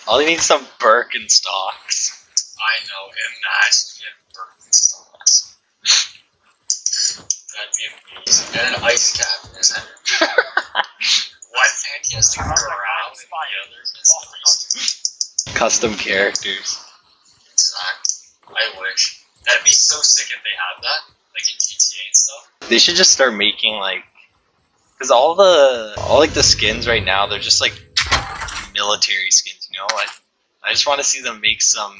All you need is some Birkenstocks. I know, imagine getting Birkenstocks. That'd be amazing. And an ice cap in his head. One hand he has to ground and the other is ice. Custom characters. Exactly. I wish. That'd be so sick if they had that, like in GTA and stuff. They should just start making because all the skins right now, they're just like military skins, you know? Like, I just want to see them make some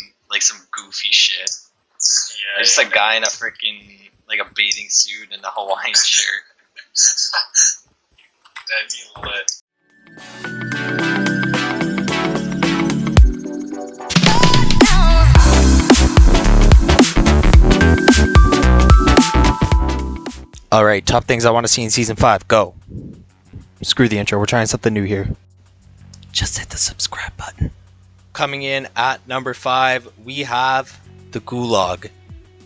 goofy shit. Yeah. Just a guy in a freaking a bathing suit and a Hawaiian shirt. That'd be lit. Alright, top things I want to see in Season 5. Go. Screw the intro, we're trying something new here. Just hit the subscribe button. Coming in at number 5, we have the Gulag.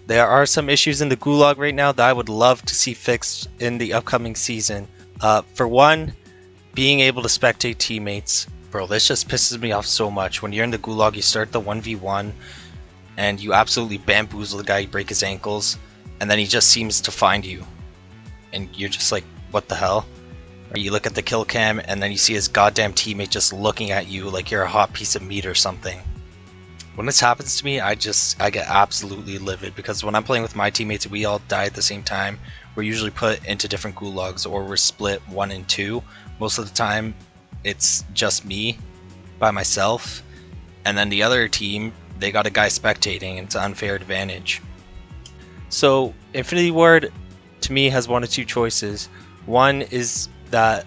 There are some issues in the Gulag right now that I would love to see fixed in the upcoming season. For one, being able to spectate teammates. Bro, this just pisses me off so much. When you're in the Gulag, you start the 1v1 and you absolutely bamboozle the guy, you break his ankles, and then he just seems to find you. And you're just like, what the hell? Or you look at the kill cam and then you see his goddamn teammate just looking at you like you're a hot piece of meat or something. When this happens to me, I get absolutely livid, because when I'm playing with my teammates, we all die at the same time. We're usually put into different gulags, or we're split 1 and 2. Most of the time, it's just me by myself, and then the other team, they got a guy spectating, and it's an unfair advantage. So Infinity Ward, to me, has one of two choices. One is that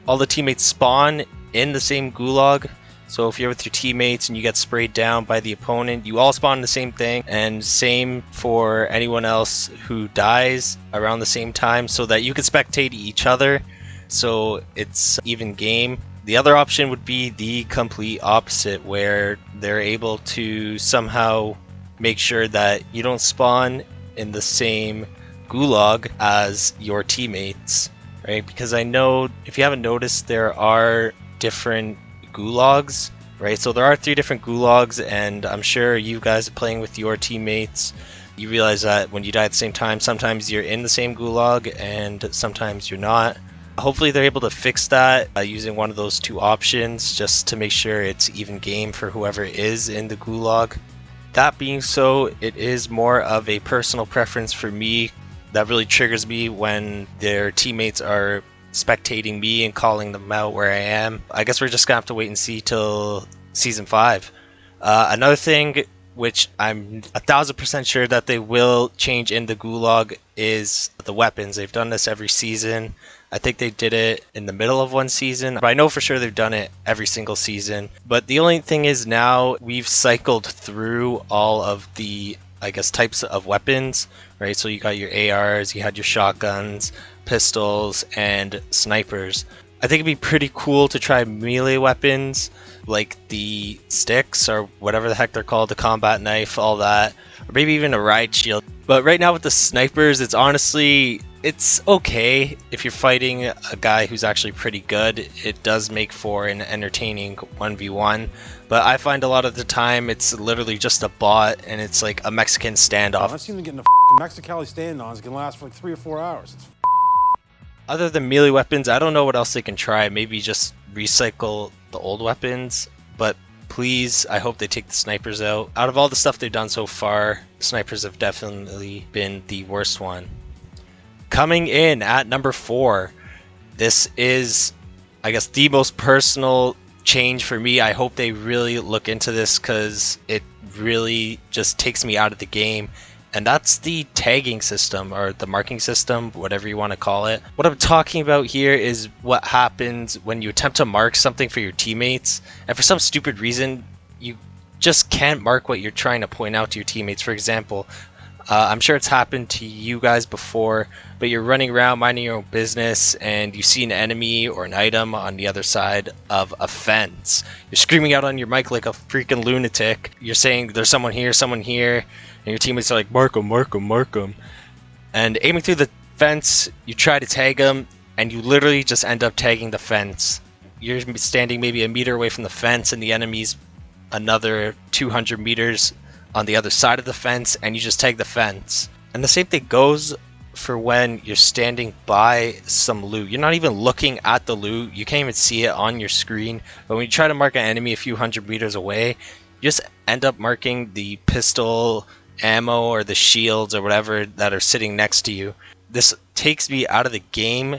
all the teammates spawn in the same gulag. So if you're with your teammates and you get sprayed down by the opponent, you all spawn in the same thing, and same for anyone else who dies around the same time, so that you can spectate each other, so it's even game. The other option would be the complete opposite, where they're able to somehow make sure that you don't spawn in the same gulag as your teammates, right? Because I know, if you haven't noticed, there are different gulags, right? So there are 3 different gulags, and I'm sure you guys are playing with your teammates. You realize that when you die at the same time, sometimes you're in the same gulag and sometimes you're not. Hopefully they're able to fix that using one of those 2 options, just to make sure it's even game for whoever is in the gulag. That being so, it is more of a personal preference for me. That really triggers me when their teammates are spectating me and calling them out where I am. I guess we're just gonna have to wait and see till Season 5. Another thing which I'm 1000% sure that they will change in the Gulag is the weapons. They've done this every season. I think they did it in the middle of one season, but I know for sure they've done it every single season. But the only thing is, now we've cycled through all of the, I guess, types of weapons, right? So you got your ARs, you had your shotguns, pistols, and snipers. I think it'd be pretty cool to try melee weapons like the sticks, or whatever the heck they're called, the combat knife, all that, or maybe even a riot shield. But right now with the snipers, it's okay if you're fighting a guy who's actually pretty good. It does make for an entertaining 1v1, but I find a lot of the time it's literally just a bot, and it's like a Mexican standoff. I've seen them getting a Mexicali standoffs can last for like 3 or 4 hours. Other than melee weapons, I don't know what else they can try. Maybe just recycle the old weapons, but please, I hope they take the snipers out. Out of all the stuff they've done so far, snipers have definitely been the worst one. Coming in at number 4, this is, I guess, the most personal change for me. I hope they really look into this, because it really just takes me out of the game. And that's the tagging system, or the marking system, whatever you want to call it. What I'm talking about here is what happens when you attempt to mark something for your teammates, and for some stupid reason, you just can't mark what you're trying to point out to your teammates. For example, I'm sure it's happened to you guys before, but you're running around minding your own business and you see an enemy or an item on the other side of a fence. You're screaming out on your mic like a freaking lunatic. You're saying there's someone here, and your teammates are like, mark him, mark him, mark him. And aiming through the fence, you try to tag them, and you literally just end up tagging the fence. You're standing maybe a meter away from the fence, and the enemy's another 200 meters on the other side of the fence, and you just tag the fence. And the same thing goes for when you're standing by some loot. You're not even looking at the loot, you can't even see it on your screen, but when you try to mark an enemy a few hundred meters away, you just end up marking the pistol ammo or the shields or whatever that are sitting next to you. This takes me out of the game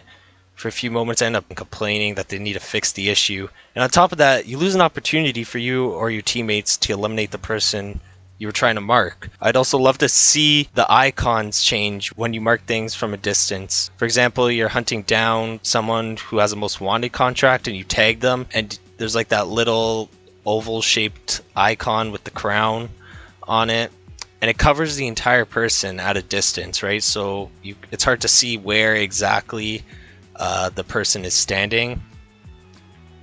for a few moments. I end up complaining that they need to fix the issue, and on top of that, you lose an opportunity for you or your teammates to eliminate the person you were trying to mark. I'd also love to see the icons change when you mark things from a distance. For example, you're hunting down someone who has a most wanted contract and you tag them, and there's like that little oval shaped icon with the crown on it, and it covers the entire person at a distance, right? So it's hard to see where exactly the person is standing.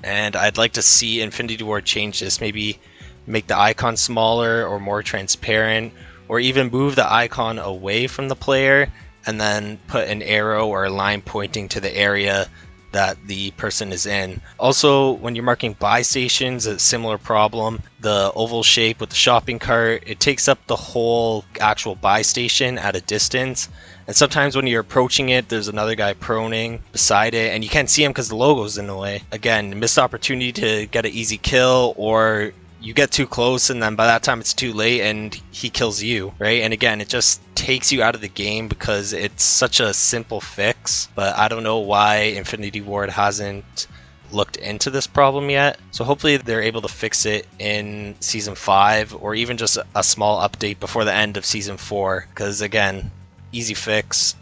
And I'd like to see Infinity Ward change this, maybe make the icon smaller or more transparent, or even move the icon away from the player and then put an arrow or a line pointing to the area that the person is in. Also, when you're marking buy stations, a similar problem. The oval shape with the shopping cart, it takes up the whole actual buy station at a distance, and sometimes when you're approaching it, there's another guy proning beside it and you can't see him because the logo's in the way. Again, missed opportunity to get an easy kill, or you get too close and then by that time it's too late and he kills you, right? And again, it just takes you out of the game because it's such a simple fix, but I don't know why Infinity Ward hasn't looked into this problem yet. So hopefully they're able to fix it in Season 5, or even just a small update before the end of Season 4, because again, easy fix.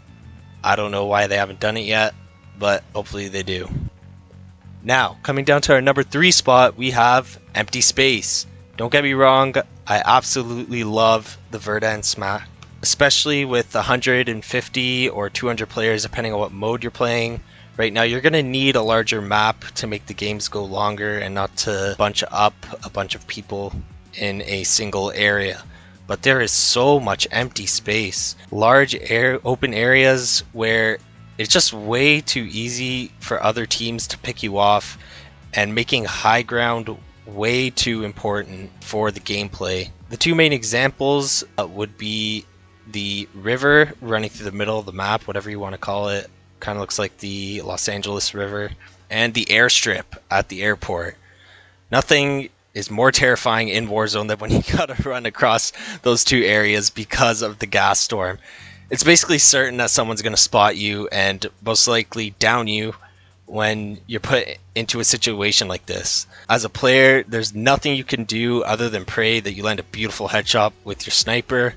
I don't know why they haven't done it yet, but hopefully they do. Now, coming down to our number 3 spot, we have Empty Space. Don't get me wrong, I absolutely love the Verdansk map, especially with 150 or 200 players depending on what mode you're playing. Right now, you're going to need a larger map to make the games go longer and not to bunch up a bunch of people in a single area. But there is so much empty space, large open areas where it's just way too easy for other teams to pick you off, and making high ground way too important for the gameplay. The two main examples would be the river running through the middle of the map, whatever you want to call it. Kind of looks like the Los Angeles River. And the airstrip at the airport. Nothing is more terrifying in Warzone than when you gotta run across those two areas because of the gas storm. It's basically certain that someone's going to spot you and most likely down you when you're put into a situation like this. As a player, there's nothing you can do other than pray that you land a beautiful headshot with your sniper,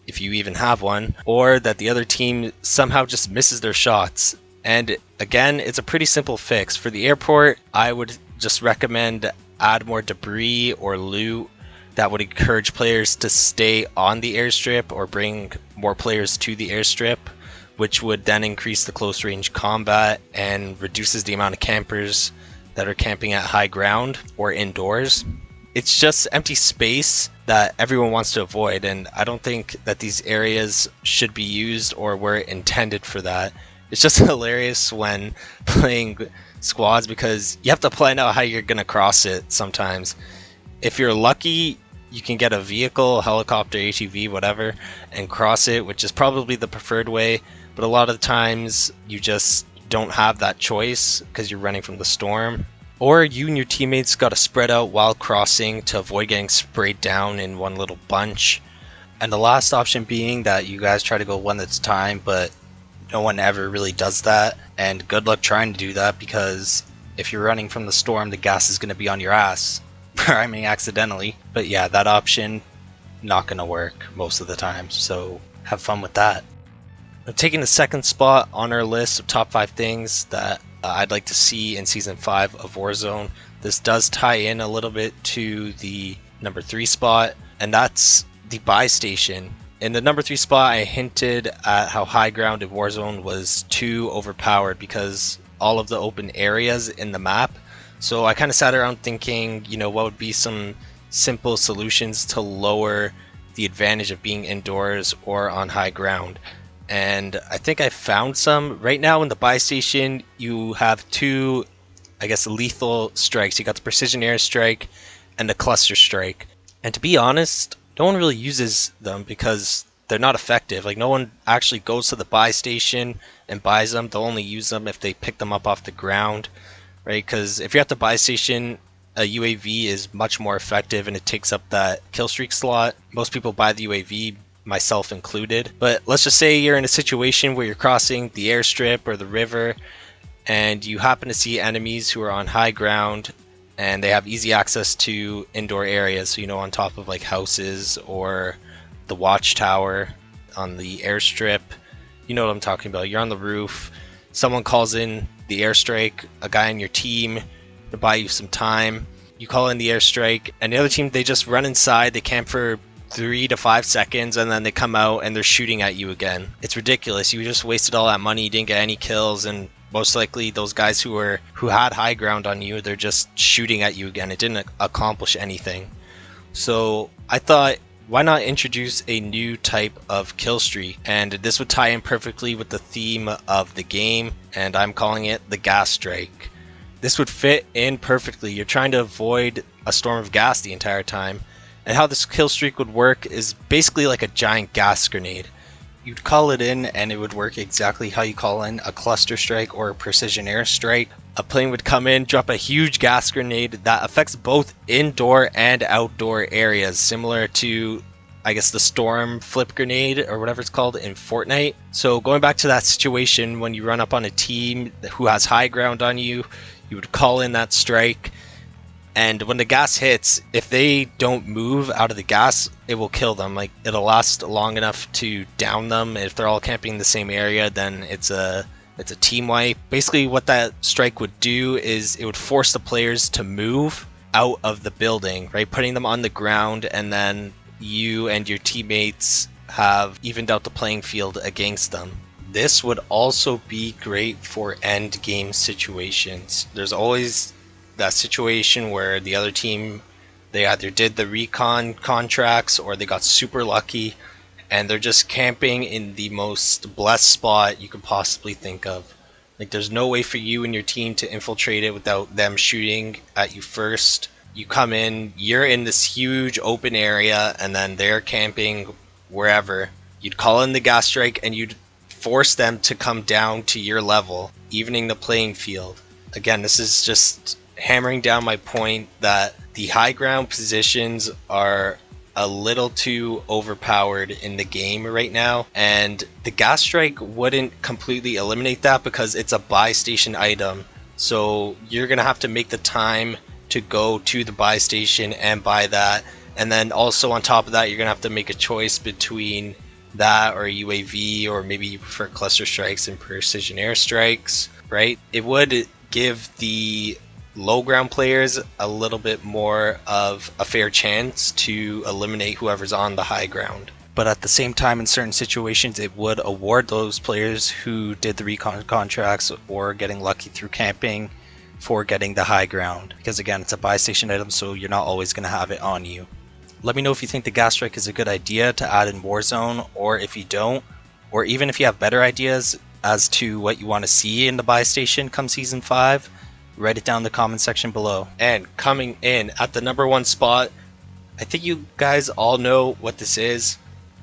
if you even have one, or that the other team somehow just misses their shots. And again, it's a pretty simple fix. For the airport, I would just recommend add more debris or loot that would encourage players to stay on the airstrip or bring more players to the airstrip, which would then increase the close range combat and reduces the amount of campers that are camping at high ground or indoors. It's just empty space that everyone wants to avoid, and I don't think that these areas should be used or were intended for that. It's just hilarious when playing squads because you have to plan out how you're going to cross it sometimes. If you're lucky, you can get a vehicle, a helicopter, ATV, whatever, and cross it, which is probably the preferred way. But a lot of the times you just don't have that choice because you're running from the storm. Or you and your teammates got to spread out while crossing to avoid getting sprayed down in one little bunch. And the last option being that you guys try to go one at a time, but no one ever really does that. And good luck trying to do that, because if you're running from the storm, the gas is going to be on your ass. I mean, accidentally. But yeah, that option, not going to work most of the time. So have fun with that. Now, taking the second spot on our list of top 5 things that I'd like to see in Season 5 of Warzone. This does tie in a little bit to the number 3 spot, and that's the buy station. In the number 3 spot, I hinted at how high ground in Warzone was too overpowered because all of the open areas in the map. So I kind of sat around thinking, you know, what would be some simple solutions to lower the advantage of being indoors or on high ground. And I think I found some. Right now in the buy station, you have two, I guess, lethal strikes. You got the precision airstrike and the cluster strike. And to be honest, no one really uses them because they're not effective. Like, no one actually goes to the buy station and buys them. They'll only use them if they pick them up off the ground, right? Because if you're at the buy station, a UAV is much more effective and it takes up that kill streak slot. Most people buy the UAV, myself included. But let's just say you're in a situation where you're crossing the airstrip or the river and you happen to see enemies who are on high ground and they have easy access to indoor areas, so on top of like houses or the watchtower on the airstrip. You know what I'm talking about. You're on the roof, someone calls in the airstrike, a guy on your team to buy you some time. You call in the airstrike and the other team, they just run inside, they camp for 3 to 5 seconds and then they come out and they're shooting at you again. It's ridiculous. You just wasted all that money, you didn't get any kills, and most likely those guys who had high ground on you, they're just shooting at you again. It didn't accomplish anything. So I thought, why not introduce a new type of kill streak? And this would tie in perfectly with the theme of the game, and I'm calling it the gas strike. This would fit in perfectly. You're trying to avoid a storm of gas the entire time. And how this kill streak would work is basically like a giant gas grenade. You'd call it in and it would work exactly how you call in a cluster strike or a precision airstrike. A plane would come in, drop a huge gas grenade that affects both indoor and outdoor areas, similar to, I guess, the storm flip grenade or whatever it's called in Fortnite. So going back to that situation, when you run up on a team who has high ground on you, you would call in that strike. And when the gas hits, if they don't move out of the gas, it will kill them. Like, it'll last long enough to down them. If they're all camping in the same area, then it's a team wipe. Basically, what that strike would do is it would force the players to move out of the building, right? Putting them on the ground, and then you and your teammates have evened out the playing field against them. This would also be great for end game situations. There's always that situation where the other team, they either did the recon contracts or they got super lucky and they're just camping in the most blessed spot you could possibly think of. Like, there's no way for you and your team to infiltrate it without them shooting at you first. You come in, you're in this huge open area, and then they're camping wherever. You'd call in the gas strike and you'd force them to come down to your level, evening the playing field. Again, this is just hammering down my point that the high ground positions are a little too overpowered in the game right now, and the gas strike wouldn't completely eliminate that because it's a buy station item. So you're gonna have to make the time to go to the buy station and buy that, and then also on top of that, you're gonna have to make a choice between that or a UAV, or maybe you prefer cluster strikes and precision airstrikes, right? It would give the low ground players a little bit more of a fair chance to eliminate whoever's on the high ground. But at the same time, in certain situations, it would award those players who did the recon contracts or getting lucky through camping for getting the high ground. Because again, it's a buy station item, so you're not always going to have it on you. Let me know if you think the gas strike is a good idea to add in Warzone, or if you don't, or even if you have better ideas as to what you want to see in the buy station come Season 5. Write it down in the comment section below. And coming in at the #1 spot, I think you guys all know what this is,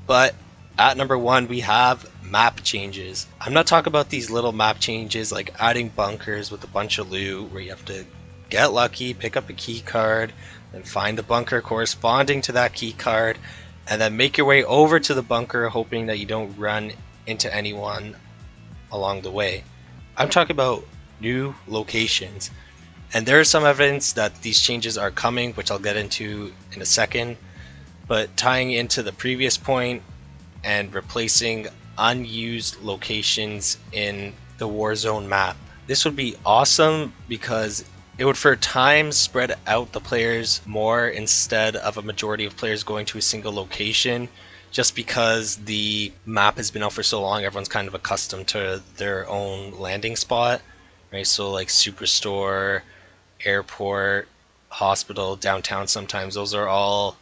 but at #1 we have map changes. I'm not talking about these little map changes like adding bunkers with a bunch of loot where you have to get lucky, pick up a key card, then find the bunker corresponding to that key card, and then make your way over to the bunker hoping that you don't run into anyone along the way. I'm talking about new locations, and there is some evidence that these changes are coming, which I'll get into in a second. But tying into the previous point and replacing unused locations in the Warzone map, this would be awesome because it would for a time spread out the players more instead of a majority of players going to a single location. Just because the map has been out for so long, everyone's kind of accustomed to their own landing spot. Right, so like Superstore, airport, hospital, downtown sometimes, those are all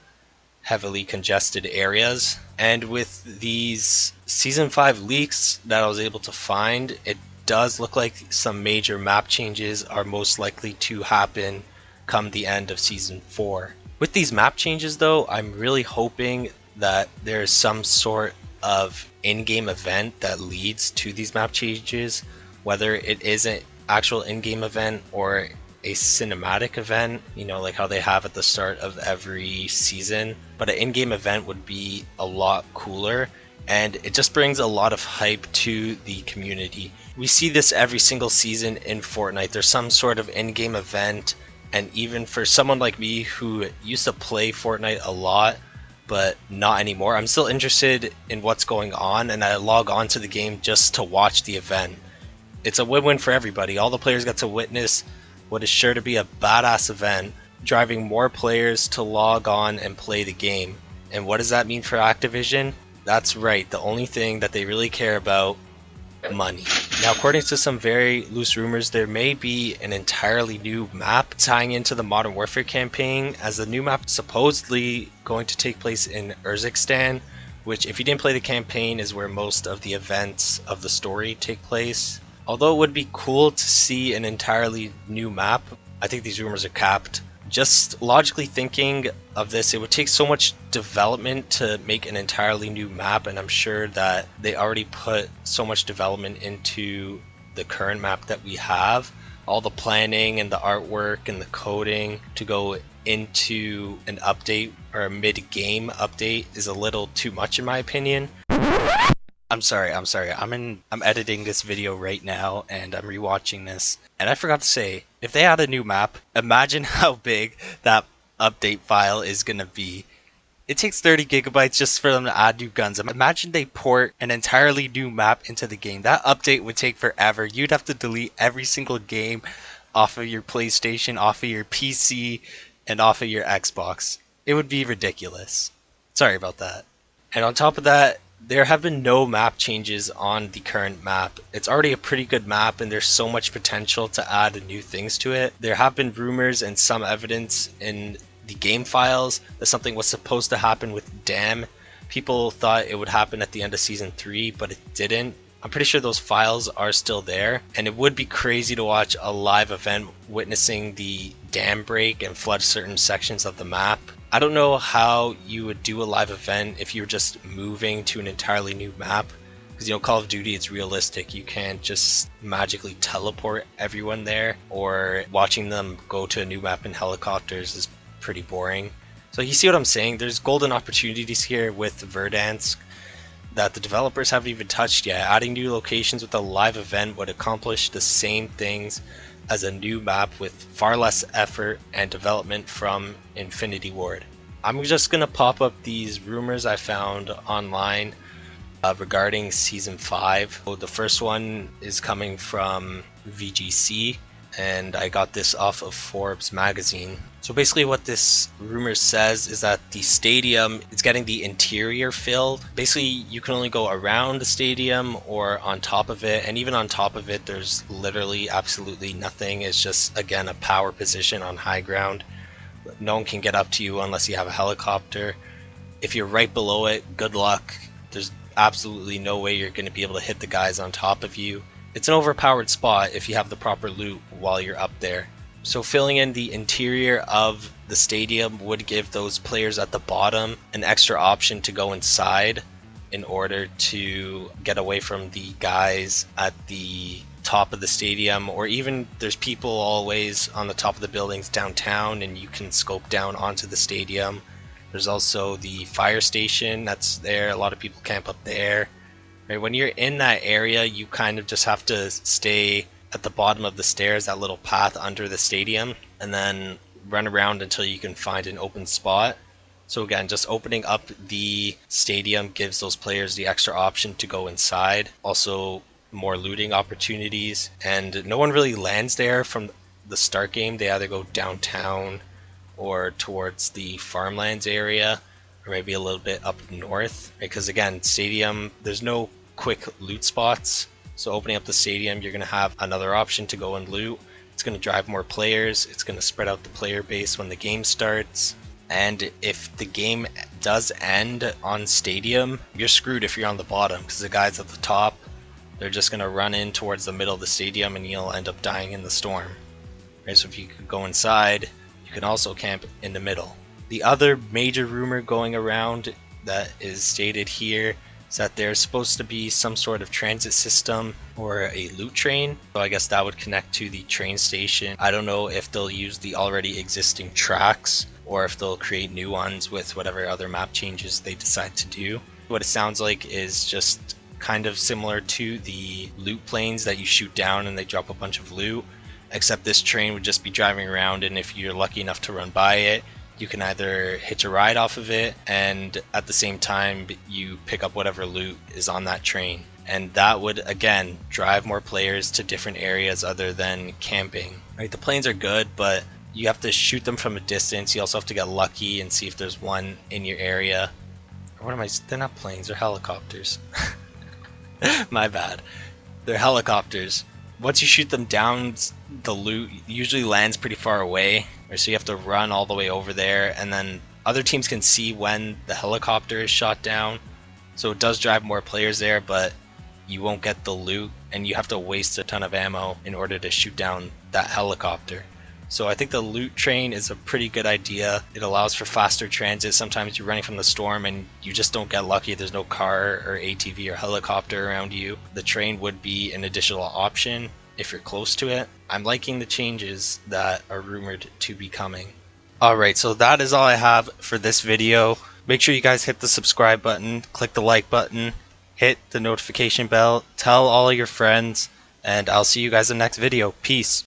heavily congested areas. And with these Season 5 leaks that I was able to find, it does look like some major map changes are most likely to happen come the end of Season 4. With these map changes though, I'm really hoping that there's some sort of in-game event that leads to these map changes, whether it is an actual in-game event or a cinematic event, you know, like how they have at the start of every season. But an in-game event would be a lot cooler, and it just brings a lot of hype to the community. We see this every single season in Fortnite. There's some sort of in-game event, and even for someone like me who used to play Fortnite a lot but not anymore, I'm still interested in what's going on, and I log on to the game just to watch the event. It's a win-win for everybody. All the players get to witness what is sure to be a badass event, driving more players to log on and play the game. And what does that mean for Activision? That's right, the only thing that they really care about: money. Now, according to some very loose rumors, there may be an entirely new map tying into the Modern Warfare campaign, as the new map is supposedly going to take place in Urzikstan, which, if you didn't play the campaign, is where most of the events of the story take place. Although it would be cool to see an entirely new map, I think these rumors are capped. Just logically thinking of this, it would take so much development to make an entirely new map, and I'm sure that they already put so much development into the current map that we have. All the planning and the artwork and the coding to go into an update or a mid-game update is a little too much in my opinion. I'm sorry. I'm editing this video right now and I'm rewatching this, and I forgot to say, if they add a new map, imagine how big that update file is gonna be. It takes 30 gigabytes just for them to add new guns. Imagine they port an entirely new map into the game. That update would take forever. You'd have to delete every single game off of your PlayStation, off of your PC, and off of your Xbox. It would be ridiculous. Sorry about that. And on top of that, there have been no map changes on the current map. It's already a pretty good map, and there's so much potential to add new things to it. There have been rumors and some evidence in the game files that something was supposed to happen with Dam. People thought it would happen at the end of Season 3, but it didn't. I'm pretty sure those files are still there, and it would be crazy to watch a live event witnessing the dam break and flood certain sections of the map. I don't know how you would do a live event if you're just moving to an entirely new map, because, you know, Call of Duty, it's realistic. You can't just magically teleport everyone there, or watching them go to a new map in helicopters is pretty boring. So you see what I'm saying? There's golden opportunities here with Verdansk that the developers haven't even touched yet. Adding new locations with a live event would accomplish the same things as a new map with far less effort and development from Infinity Ward. I'm just gonna pop up these rumors I found online regarding Season 5. The first one is coming from VGC, and I got this off of Forbes magazine. So basically what this rumor says is that the stadium is getting the interior filled. Basically, you can only go around the stadium or on top of it, and even on top of it there's literally absolutely nothing. It's just, again, a power position on high ground. No one can get up to you unless you have a helicopter. If you're right below it, good luck. There's absolutely no way you're going to be able to hit the guys on top of you. It's an overpowered spot if you have the proper loot while you're up there. So filling in the interior of the stadium would give those players at the bottom an extra option to go inside in order to get away from the guys at the top of the stadium, or even there's people always on the top of the buildings downtown and you can scope down onto the stadium. There's also the fire station that's there. A lot of people camp up there. Right, when you're in that area, you kind of just have to stay at the bottom of the stairs, that little path under the stadium, and then run around until you can find an open spot. So again, just opening up the stadium gives those players the extra option to go inside. Also, more looting opportunities, and no one really lands there from the start game. They either go downtown or towards the farmlands area, or maybe a little bit up north, because again, stadium, there's no quick loot spots. So opening up the stadium, you're going to have another option to go and loot. It's going to drive more players. It's going to spread out the player base when the game starts. And if the game does end on stadium, you're screwed if you're on the bottom, because the guys at the top, they're just going to run in towards the middle of the stadium and you'll end up dying in the storm. Right, so if you could go inside, you can also camp in the middle. The other major rumor going around that is stated here is that there's supposed to be some sort of transit system or a loot train. So I guess that would connect to the train station. I don't know if they'll use the already existing tracks or if they'll create new ones with whatever other map changes they decide to do. What it sounds like is just kind of similar to the loot planes that you shoot down and they drop a bunch of loot, except this train would just be driving around, and if you're lucky enough to run by it, you can either hitch a ride off of it, and at the same time you pick up whatever loot is on that train. And that would again drive more players to different areas other than camping. Right, the planes are good, but you have to shoot them from a distance. You also have to get lucky and see if there's one in your area. Or what am I? They're not planes, they're helicopters. My bad. They're helicopters. Once you shoot them down, the loot usually lands pretty far away, or so you have to run all the way over there, and then other teams can see when the helicopter is shot down. So it does drive more players there, but you won't get the loot, and you have to waste a ton of ammo in order to shoot down that helicopter. So I think the loot train is a pretty good idea. It allows for faster transit. Sometimes you're running from the storm and you just don't get lucky. There's no car or ATV or helicopter around you. The train would be an additional option if you're close to it. I'm liking the changes that are rumored to be coming. Alright, so that is all I have for this video. Make sure you guys hit the subscribe button, click the like button, hit the notification bell, tell all of your friends, and I'll see you guys in the next video. Peace.